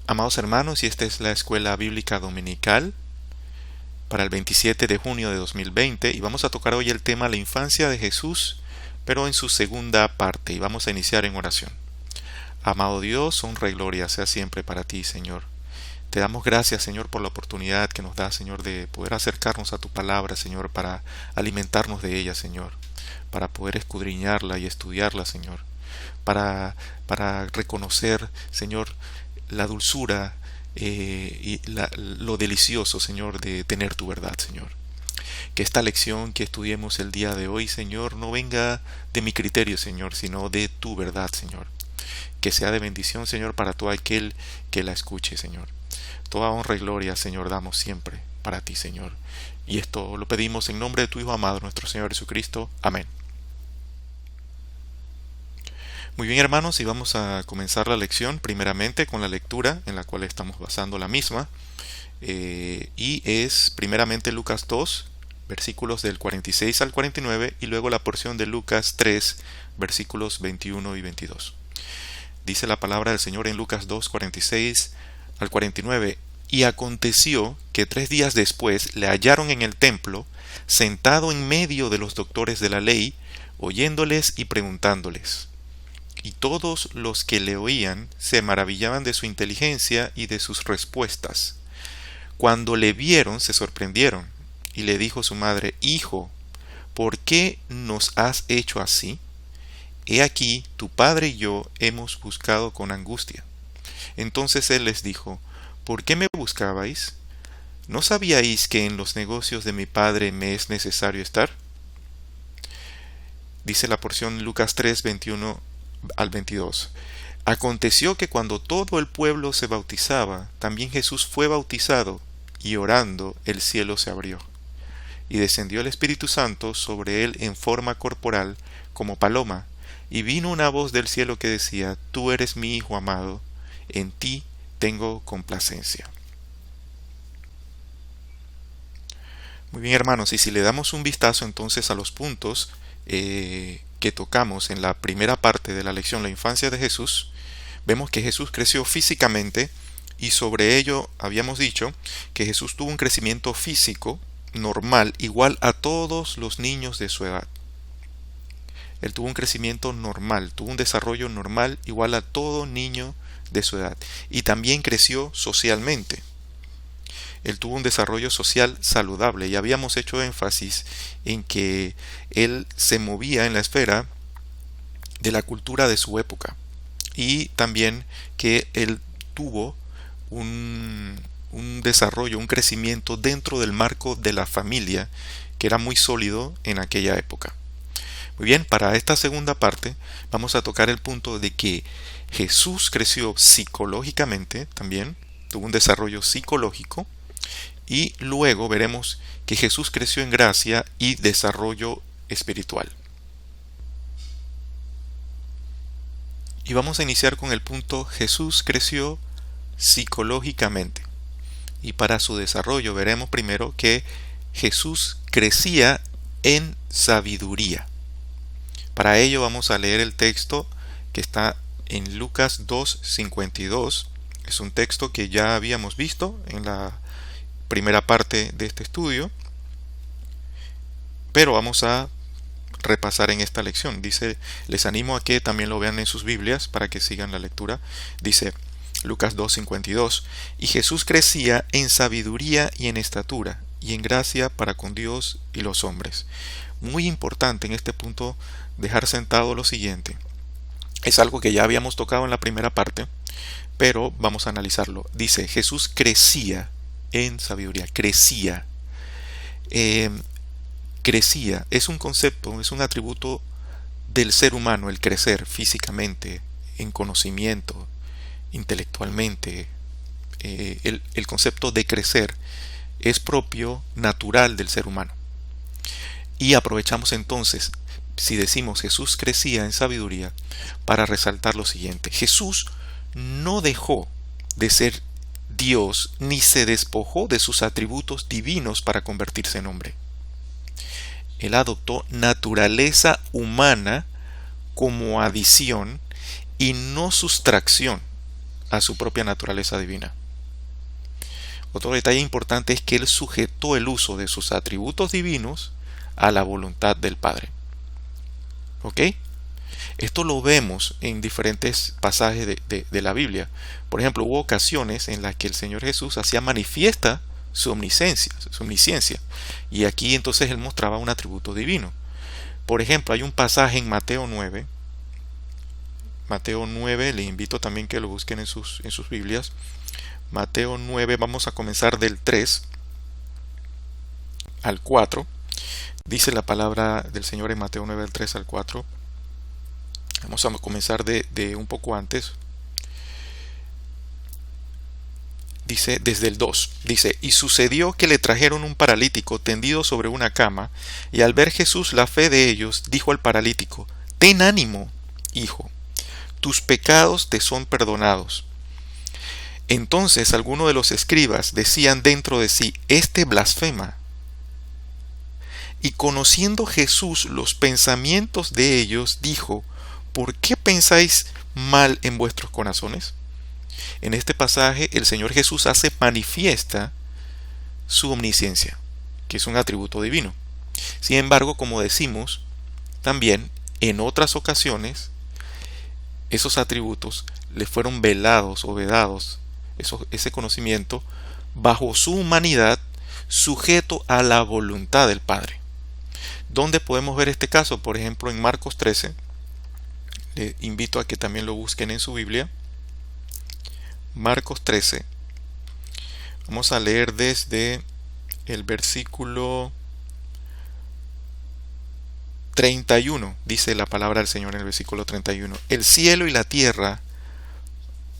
Amados hermanos, y esta es la Escuela Bíblica Dominical para el 27 de junio de 2020 y vamos a tocar hoy el tema la infancia de Jesús, pero en su segunda parte, y vamos a iniciar en oración. Amado Dios, honra y gloria sea siempre para ti, Señor. Te damos gracias, Señor, por la oportunidad que nos da, Señor, de poder acercarnos a tu palabra, Señor, para alimentarnos de ella, Señor, para poder escudriñarla y estudiarla, Señor, para reconocer, Señor, la dulzura y lo delicioso, Señor, de tener tu verdad, Señor. Que esta lección que estudiemos el día de hoy, Señor, no venga de mi criterio, Señor, sino de tu verdad, Señor. Que sea de bendición, Señor, para todo aquel que la escuche, Señor. Toda honra y gloria, Señor, damos siempre para ti, Señor. Y esto lo pedimos en nombre de tu Hijo amado, nuestro Señor Jesucristo. Amén. Muy bien, hermanos, y vamos a comenzar la lección primeramente con la lectura en la cual estamos basando la misma. Y es primeramente Lucas 2, versículos del 46 al 49, y luego la porción de Lucas 3, versículos 21 y 22. Dice la palabra del Señor en Lucas 2, 46 al 49. Y aconteció que 3 días después le hallaron en el templo, sentado en medio de los doctores de la ley, oyéndoles y preguntándoles. Y todos los que le oían se maravillaban de su inteligencia y de sus respuestas. Cuando le vieron, se sorprendieron, y le dijo su madre: Hijo, ¿por qué nos has hecho así? He aquí, tu padre y yo hemos buscado con angustia. Entonces él les dijo: ¿Por qué me buscabais? ¿No sabíais que en los negocios de mi padre me es necesario estar? Dice la porción Lucas 3, 21 al 22. Aconteció que cuando todo el pueblo se bautizaba, también Jesús fue bautizado, y orando el cielo se abrió, y descendió el Espíritu Santo sobre él en forma corporal, como paloma, y vino una voz del cielo que decía: Tú eres mi Hijo amado, en ti tengo complacencia. Muy bien, hermanos, y si le damos un vistazo entonces a los puntos que tocamos en la primera parte de la lección, la infancia de Jesús, vemos que Jesús creció físicamente, y sobre ello habíamos dicho que Jesús tuvo un crecimiento físico normal, igual a todos los niños de su edad. Él tuvo un crecimiento normal, tuvo un desarrollo normal, igual a todo niño de su edad. Y también creció socialmente. Él tuvo un desarrollo social saludable, y habíamos hecho énfasis en que él se movía en la esfera de la cultura de su época, y también que él tuvo un desarrollo, un crecimiento dentro del marco de la familia, que era muy sólido en aquella época. Muy bien, para esta segunda parte vamos a tocar el punto de que Jesús creció psicológicamente también, tuvo un desarrollo psicológico, y luego veremos que Jesús creció en gracia y desarrollo espiritual. Y vamos a iniciar con el punto: Jesús creció psicológicamente. Y para su desarrollo veremos primero que Jesús crecía en sabiduría. Para ello vamos a leer el texto que está en Lucas 2:52. Es un texto que ya habíamos visto en la primera parte de este estudio, pero vamos a repasar en esta lección. Dice, les animo a que también lo vean en sus Biblias para que sigan la lectura. Dice Lucas 2:52: Y Jesús crecía en sabiduría y en estatura y en gracia para con Dios y los hombres. Muy importante en este punto dejar sentado lo siguiente. Es algo que ya habíamos tocado en la primera parte, pero vamos a analizarlo. Dice, Jesús crecía en sabiduría. Crecía. Crecía. Es un concepto, es un atributo del ser humano, el crecer físicamente, en conocimiento, intelectualmente. El concepto de crecer es propio, natural del ser humano. Y aprovechamos entonces, si decimos Jesús crecía en sabiduría, para resaltar lo siguiente: Jesús no dejó de ser Dios ni se despojó de sus atributos divinos para convertirse en hombre. Él adoptó naturaleza humana como adición y no sustracción. a su propia naturaleza divina. Otro detalle importante es que él sujetó el uso de sus atributos divinos a la voluntad del Padre. ¿Ok? Esto lo vemos en diferentes pasajes de la Biblia. Por ejemplo, hubo ocasiones en las que el Señor Jesús hacía manifiesta su omnisciencia. Y aquí entonces él mostraba un atributo divino. Por ejemplo, hay un pasaje en Mateo 9. Mateo 9, les invito también que lo busquen en sus Biblias. Mateo 9, vamos a comenzar del 3 al 4. Dice la palabra del Señor en Mateo 9, del 3 al 4. Vamos a comenzar de un poco antes. Dice desde el 2. Dice: y sucedió que le trajeron un paralítico tendido sobre una cama, y al ver Jesús la fe de ellos, dijo al paralítico: ten ánimo, hijo, tus pecados te son perdonados. Entonces algunos de los escribas decían dentro de sí: este blasfema. Y conociendo Jesús los pensamientos de ellos, dijo: ¿por qué pensáis mal en vuestros corazones? En este pasaje el Señor Jesús hace manifiesta su omnisciencia, que es un atributo divino. Sin embargo, como decimos, también en otras ocasiones esos atributos le fueron velados o vedados, ese conocimiento, bajo su humanidad, sujeto a la voluntad del Padre. ¿Dónde podemos ver este caso? Por ejemplo, en Marcos 13. Le invito a que también lo busquen en su Biblia. Marcos 13. Vamos a leer desde el versículo 31. Dice la palabra del Señor en el versículo 31. El cielo y la tierra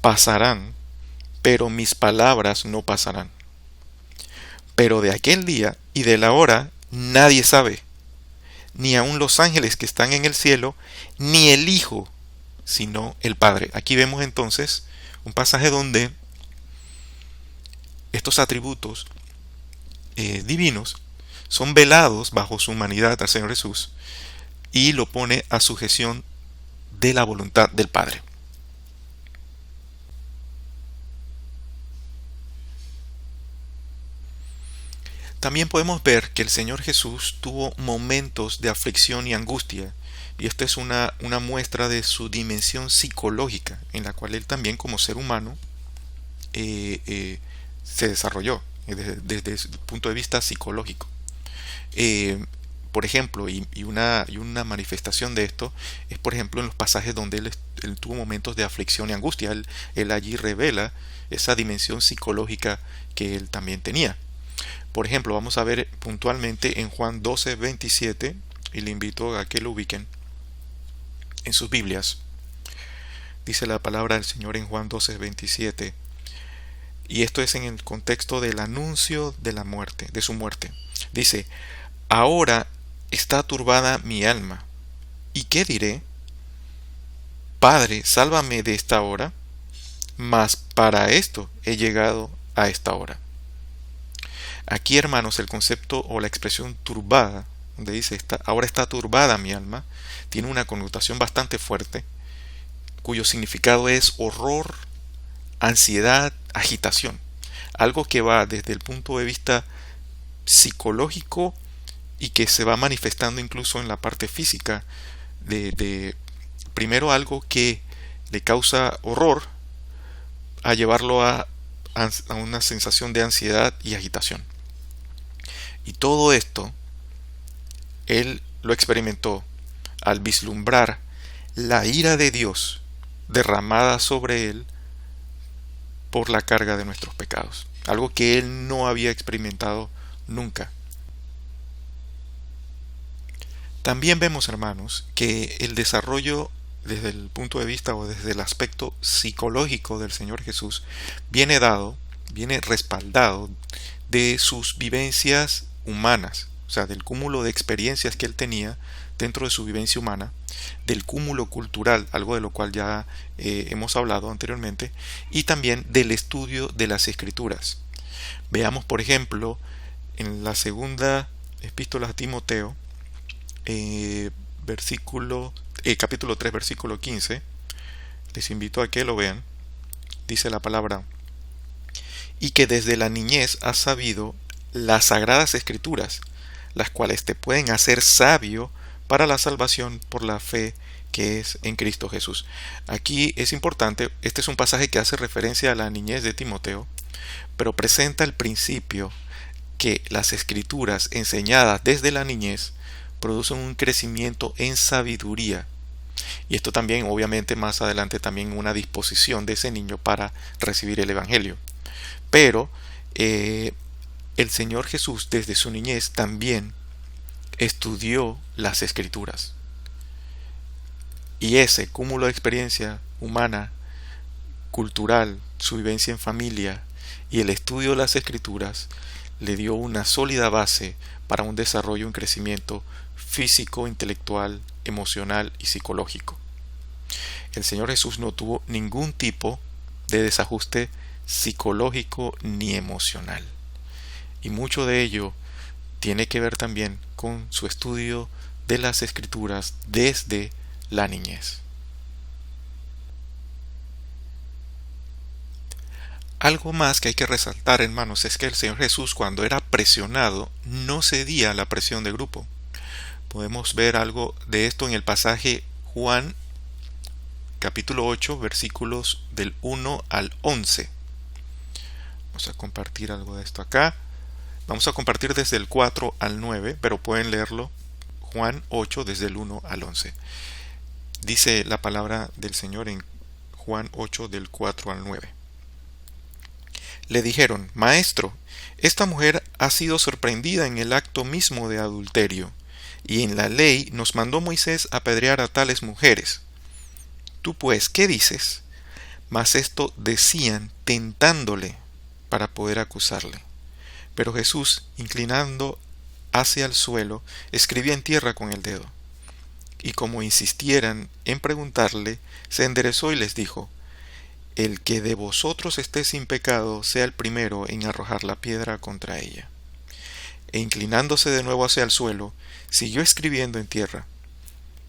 pasarán, pero mis palabras no pasarán. Pero de aquel día y de la hora nadie sabe, ni aun los ángeles que están en el cielo, ni el Hijo, sino el Padre. Aquí vemos entonces un pasaje donde estos atributos divinos son velados bajo su humanidad al Señor Jesús y lo pone a sujeción de la voluntad del Padre. También podemos ver que el Señor Jesús tuvo momentos de aflicción y angustia, y esta es una muestra de su dimensión psicológica, en la cual él también como ser humano se desarrolló desde el punto de vista psicológico. Por ejemplo, y una manifestación de esto es, por ejemplo, en los pasajes donde él tuvo momentos de aflicción y angustia. Él allí revela esa dimensión psicológica que él también tenía. Por ejemplo, vamos a ver puntualmente en Juan 12, 27, y le invito a que lo ubiquen en sus Biblias. Dice la palabra del Señor en Juan 12, 27, y esto es en el contexto del anuncio de la muerte, de su muerte. Dice: ahora está turbada mi alma, ¿y qué diré? Padre, sálvame de esta hora, mas para esto he llegado a esta hora. Aquí, hermanos, el concepto o la expresión turbada, donde dice ahora está turbada mi alma, tiene una connotación bastante fuerte, cuyo significado es horror, ansiedad, agitación. Algo que va desde el punto de vista psicológico y que se va manifestando incluso en la parte física de primero algo que le causa horror, a llevarlo a una sensación de ansiedad y agitación. Y todo esto él lo experimentó al vislumbrar la ira de Dios derramada sobre él por la carga de nuestros pecados, algo que él no había experimentado nunca. También vemos, hermanos, que el desarrollo desde el punto de vista o desde el aspecto psicológico del Señor Jesús viene respaldado de sus vivencias humanas, o sea, del cúmulo de experiencias que él tenía dentro de su vivencia humana, del cúmulo cultural, algo de lo cual ya hemos hablado anteriormente, y también del estudio de las Escrituras. Veamos, por ejemplo, en la segunda epístola a Timoteo, capítulo 3, versículo 15. Les invito a que lo vean. dice la palabra, y que desde la niñez has sabido las sagradas escrituras, las cuales te pueden hacer sabio para la salvación por la fe que es en Cristo Jesús. Aquí es importante, este es un pasaje que hace referencia a la niñez de Timoteo, pero presenta el principio que las escrituras enseñadas desde la niñez producen un crecimiento en sabiduría. Y esto también, obviamente, más adelante también una disposición de ese niño para recibir el Evangelio. Pero el Señor Jesús desde su niñez también estudió las escrituras. Y ese cúmulo de experiencia humana, cultural, su vivencia en familia y el estudio de las escrituras le dio una sólida base para un desarrollo, un crecimiento físico, intelectual, emocional y psicológico. El Señor Jesús no tuvo ningún tipo de desajuste psicológico ni emocional. Y mucho de ello tiene que ver también con su estudio de las escrituras desde la niñez. Algo más que hay que resaltar, hermanos, es que el Señor Jesús, cuando era presionado, no cedía a la presión de grupo. Podemos ver algo de esto en el pasaje Juan capítulo 8, versículos del 1 al 11. Vamos a compartir algo de esto acá. Vamos a compartir desde el 4 al 9, pero pueden leerlo. Juan 8, desde el 1 al 11. Dice la palabra del Señor en Juan 8, del 4 al 9. Le dijeron: Maestro, esta mujer ha sido sorprendida en el acto mismo de adulterio, y en la ley nos mandó Moisés apedrear a tales mujeres. Tú pues, ¿qué dices? Mas esto decían tentándole para poder acusarle. Pero Jesús, inclinando hacia el suelo, escribía en tierra con el dedo. Y como insistieran en preguntarle, se enderezó y les dijo: El que de vosotros esté sin pecado sea el primero en arrojar la piedra contra ella. E inclinándose de nuevo hacia el suelo, siguió escribiendo en tierra.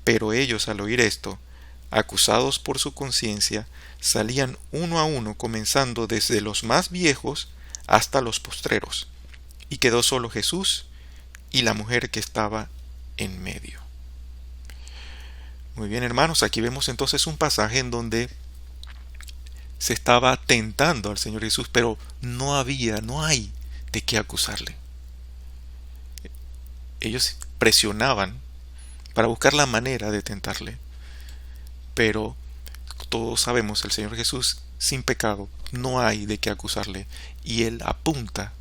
Pero ellos, al oír esto, acusados por su conciencia, salían uno a uno, comenzando desde los más viejos hasta los postreros, y quedó solo Jesús y la mujer que estaba en medio. Muy bien, hermanos, aquí vemos entonces un pasaje en donde se estaba tentando al Señor Jesús, pero no hay de qué acusarle. Ellos presionaban para buscar la manera de tentarle, pero todos sabemos, el Señor Jesús sin pecado, no hay de qué acusarle, y Él apunta,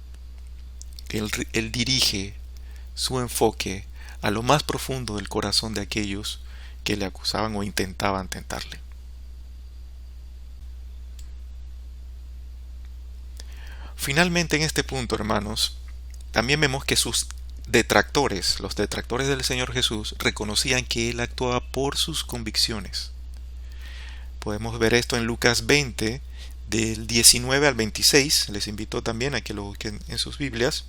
Él dirige su enfoque a lo más profundo del corazón de aquellos que le acusaban o intentaban tentarle. Finalmente, en este punto, hermanos, también vemos que sus detractores, los detractores del Señor Jesús, reconocían que Él actuaba por sus convicciones. Podemos ver esto en Lucas 20, del 19 al 26. Les invito también a que lo busquen en sus Biblias.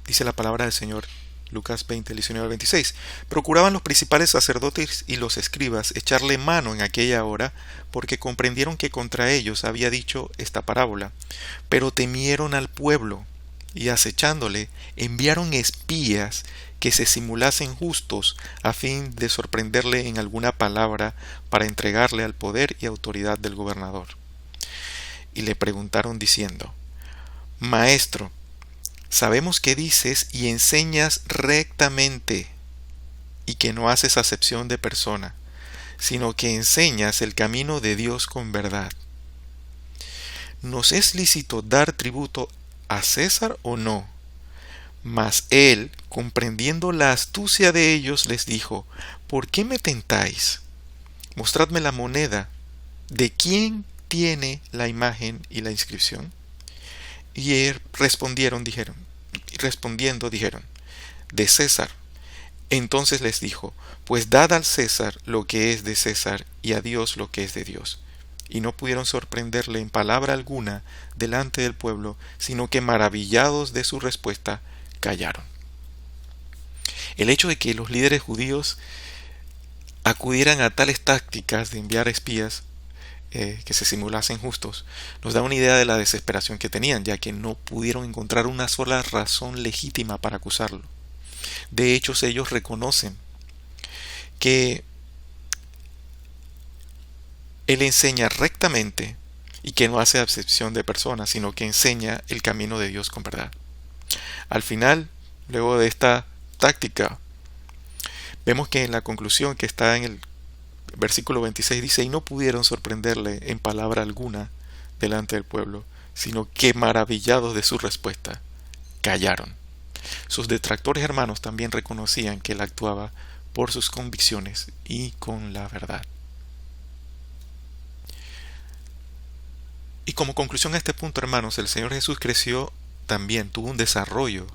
Dice la palabra del Señor, Lucas 20, 19 al 26. Procuraban los principales sacerdotes y los escribas echarle mano en aquella hora, porque comprendieron que contra ellos había dicho esta parábola. Pero temieron al pueblo, y acechándole, enviaron espías que se simulasen justos, a fin de sorprenderle en alguna palabra, para entregarle al poder y autoridad del gobernador. Y le preguntaron diciendo: Maestro, sabemos que dices y enseñas rectamente, y que no haces acepción de persona, sino que enseñas el camino de Dios con verdad. ¿Nos es lícito dar tributo a César o no? Mas él, comprendiendo la astucia de ellos, les dijo: ¿Por qué me tentáis? Mostradme la moneda. ¿De quién tiene la imagen y la inscripción? Y respondiendo dijeron: de César. Entonces les dijo: pues dad al César lo que es de César, y a Dios lo que es de Dios. Y no pudieron sorprenderle en palabra alguna delante del pueblo, sino que maravillados de su respuesta, callaron. El hecho de que los líderes judíos acudieran a tales tácticas de enviar espías que se simulasen justos, nos da una idea de la desesperación que tenían, ya que no pudieron encontrar una sola razón legítima para acusarlo. De hecho, ellos reconocen que Él enseña rectamente y que no hace acepción de personas, sino que enseña el camino de Dios con verdad. Al final, luego de esta táctica, vemos que en la conclusión que está en el versículo 26 dice, y no pudieron sorprenderle en palabra alguna delante del pueblo, sino que maravillados de su respuesta, callaron. Sus detractores hermanos también reconocían que él actuaba por sus convicciones y con la verdad. Y como conclusión a este punto, hermanos, el Señor Jesús creció también, tuvo un desarrollo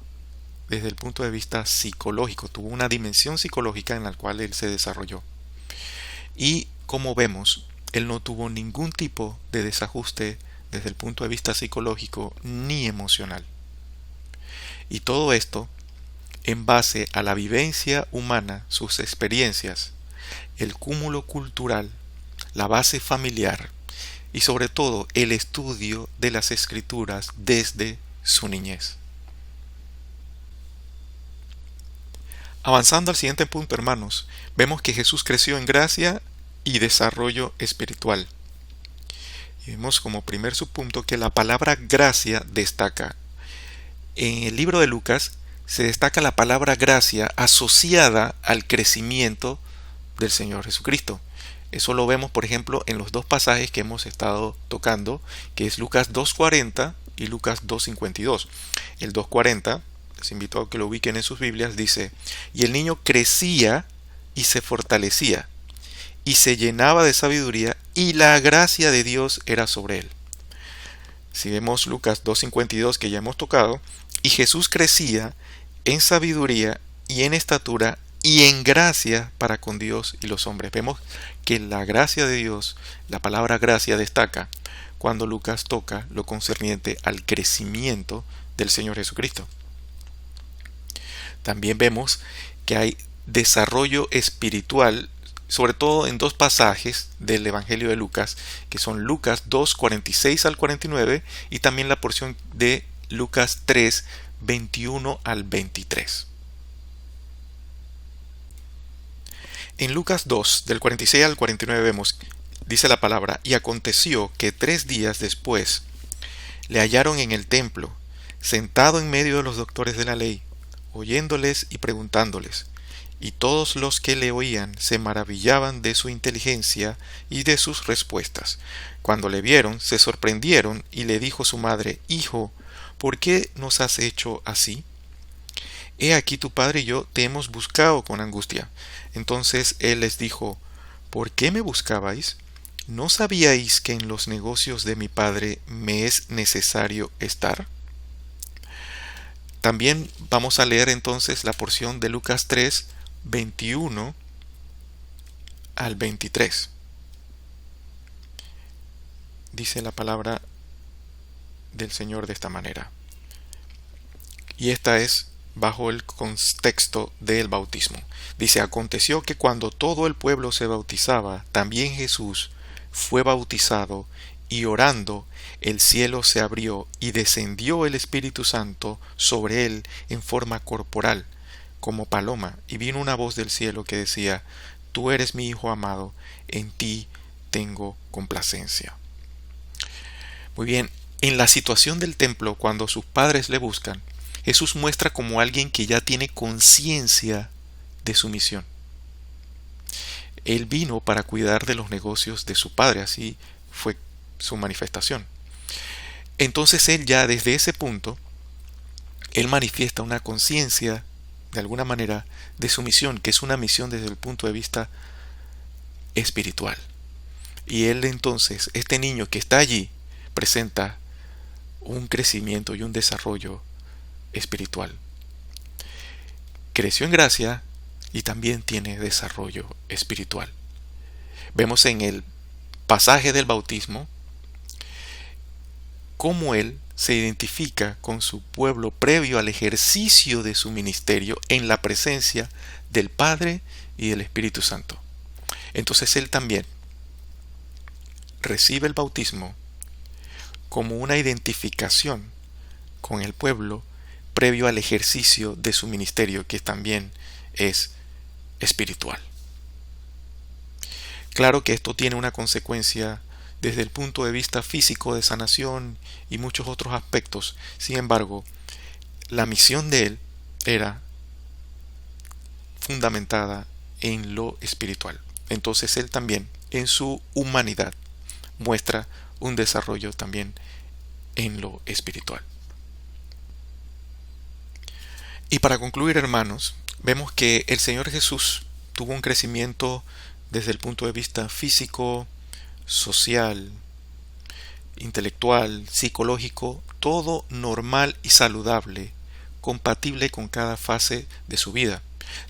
desde el punto de vista psicológico, tuvo una dimensión psicológica en la cual él se desarrolló. Y como vemos, él no tuvo ningún tipo de desajuste desde el punto de vista psicológico ni emocional. Y todo esto en base a la vivencia humana, sus experiencias, el cúmulo cultural, la base familiar y sobre todo el estudio de las escrituras desde su niñez. Avanzando al siguiente punto, hermanos, vemos que Jesús creció en gracia y desarrollo espiritual. Y vemos como primer subpunto que la palabra gracia destaca. En el libro de Lucas se destaca la palabra gracia asociada al crecimiento del Señor Jesucristo. Eso lo vemos, por ejemplo, en los dos pasajes que hemos estado tocando, que es Lucas 2.40 y Lucas 2.52. El 2.40, les invito a que lo ubiquen en sus Biblias, dice, y el niño crecía y se fortalecía, y se llenaba de sabiduría, y la gracia de Dios era sobre él. Si vemos Lucas 2.52 que ya hemos tocado, y Jesús crecía en sabiduría y en estatura y en gracia para con Dios y los hombres. Vemos que la gracia de Dios, la palabra gracia destaca cuando Lucas toca lo concerniente al crecimiento del Señor Jesucristo. También vemos que hay desarrollo espiritual, sobre todo en dos pasajes del Evangelio de Lucas, que son Lucas 2:46 al 49 y también la porción de Lucas 3:21 al 23. En Lucas 2, del 46 al 49 vemos, dice la palabra, y aconteció que 3 días después le hallaron en el templo, sentado en medio de los doctores de la ley, oyéndoles y preguntándoles, y todos los que le oían se maravillaban de su inteligencia y de sus respuestas. Cuando le vieron, se sorprendieron, y le dijo su madre, Hijo, ¿por qué nos has hecho así? He aquí tu padre y yo te hemos buscado con angustia. Entonces él les dijo, ¿por qué me buscabais? ¿No sabíais que en los negocios de mi padre me es necesario estar? También vamos a leer entonces la porción de Lucas 3:21 al 23. Dice la palabra del Señor de esta manera. Y esta es bajo el contexto del bautismo. Dice, aconteció que cuando todo el pueblo se bautizaba, también Jesús fue bautizado, y orando, el cielo se abrió, y descendió el Espíritu Santo sobre él en forma corporal, como paloma, y vino una voz del cielo que decía, Tú eres mi Hijo amado, en ti tengo complacencia. Muy bien, en la situación del templo, cuando sus padres le buscan, Jesús muestra como alguien que ya tiene conciencia de su misión. Él vino para cuidar de los negocios de su padre, así fue su manifestación. Entonces él ya desde ese punto, él manifiesta una conciencia, de alguna manera, de su misión, que es una misión desde el punto de vista espiritual. Y él entonces, este niño que está allí, presenta un crecimiento y un desarrollo espiritual. Creció en gracia y también tiene desarrollo espiritual. Vemos en el pasaje del bautismo cómo él se identifica con su pueblo previo al ejercicio de su ministerio en la presencia del Padre y del Espíritu Santo. Entonces él también recibe el bautismo como una identificación con el pueblo previo al ejercicio de su ministerio, que también es espiritual. Claro que esto tiene una consecuencia desde el punto de vista físico de sanación y muchos otros aspectos. Sin embargo, la misión de él era fundamentada en lo espiritual. Entonces él también, en su humanidad, muestra un desarrollo también en lo espiritual. Y para concluir, hermanos, vemos que el Señor Jesús tuvo un crecimiento desde el punto de vista físico, social, intelectual, psicológico, todo normal y saludable, compatible con cada fase de su vida.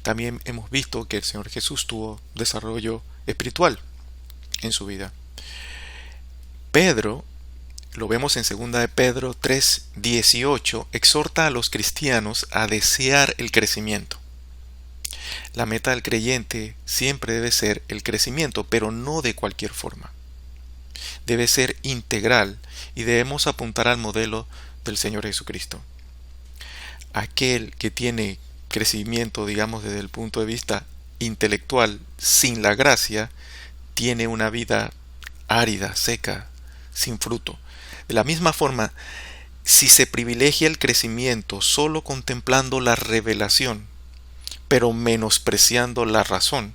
También hemos visto que el Señor Jesús tuvo desarrollo espiritual en su vida. Pedro, lo vemos en 2 de Pedro 3:18, exhorta a los cristianos a desear el crecimiento. La meta del creyente siempre debe ser el crecimiento, pero no de cualquier forma. Debe ser integral y debemos apuntar al modelo del Señor Jesucristo. Aquel que tiene crecimiento, digamos, desde el punto de vista intelectual, sin la gracia, tiene una vida árida, seca, sin fruto. De la misma forma, si se privilegia el crecimiento solo contemplando la revelación, pero menospreciando la razón,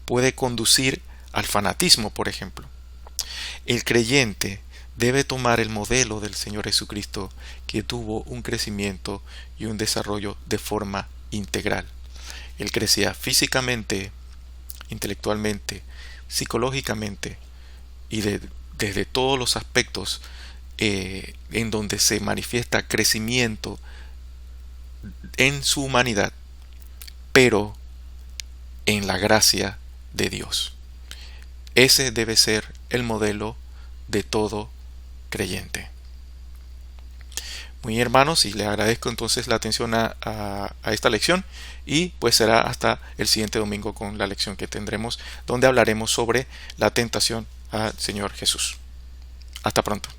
puede conducir al fanatismo, por ejemplo. El creyente debe tomar el modelo del Señor Jesucristo, que tuvo un crecimiento y un desarrollo de forma integral. Él crecía físicamente, intelectualmente, psicológicamente y desde todos los aspectos en donde se manifiesta crecimiento en su humanidad, pero en la gracia de Dios. Ese debe ser el modelo de todo creyente. Muy bien, hermanos, y les agradezco entonces la atención a esta lección, y pues será hasta el siguiente domingo con la lección que tendremos, donde hablaremos sobre la tentación al Señor Jesús. Hasta pronto.